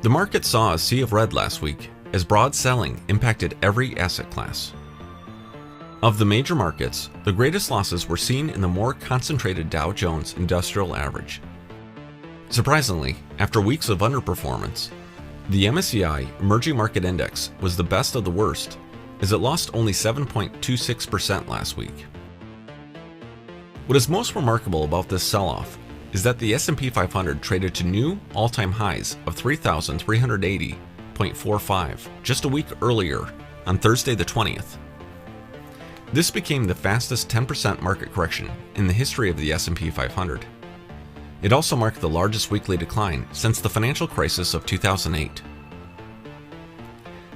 The market saw a sea of red last week as broad selling impacted every asset class. Of the major markets, the greatest losses were seen in the more concentrated Dow Jones Industrial Average. Surprisingly, after weeks of underperformance, the MSCI Emerging Market Index was the best of the worst, as it lost only 7.26% last week. What is most remarkable about this sell-off is that the S&P 500 traded to new all-time highs of 3,380.45 just a week earlier on Thursday the 20th. This became the fastest 10% market correction in the history of the S&P 500. It also marked the largest weekly decline since the financial crisis of 2008.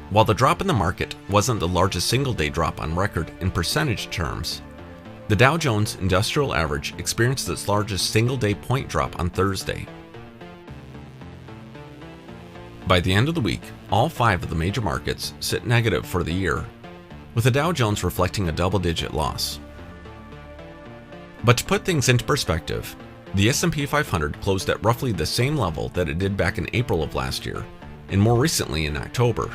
While the drop in the market wasn't the largest single-day drop on record in percentage terms, the Dow Jones Industrial Average experienced its largest single-day point drop on Thursday. By the end of the week, all 5 of the major markets sit negative for the year, with the Dow Jones reflecting a double-digit loss. But to put things into perspective, the S&P 500 closed at roughly the same level that it did back in April of last year, and more recently in October.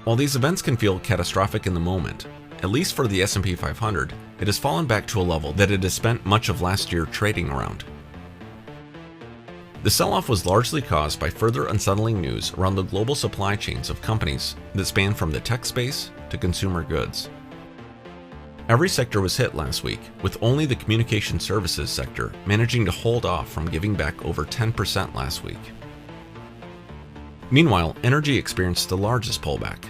While these events can feel catastrophic in the moment, at least for the S&P 500, it has fallen back to a level that it has spent much of last year trading around. The sell-off was largely caused by further unsettling news around the global supply chains of companies that span from the tech space to consumer goods. Every sector was hit last week, with only the communication services sector managing to hold off from giving back over 10% last week. Meanwhile, energy experienced the largest pullback.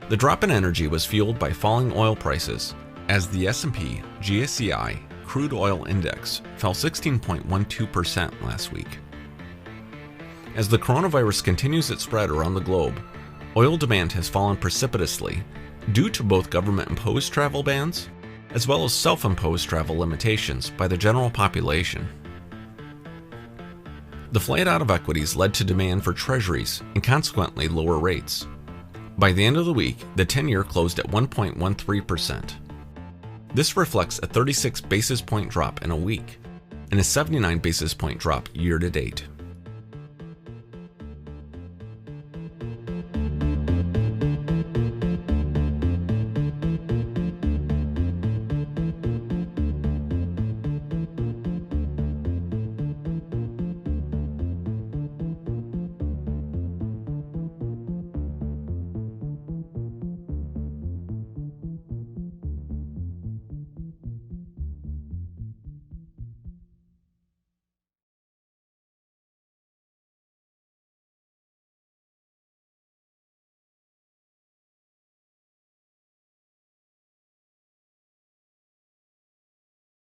The drop in energy was fueled by falling oil prices, as the S&P GSCI Crude Oil Index fell 16.12% last week. As the coronavirus continues its spread around the globe, oil demand has fallen precipitously due to both government-imposed travel bans as well as self-imposed travel limitations by the general population. The flight out of equities led to demand for treasuries and consequently lower rates. By the end of the week, the 10-year closed at 1.13%. This reflects a 36 basis point drop in a week and a 79 basis point drop year to date.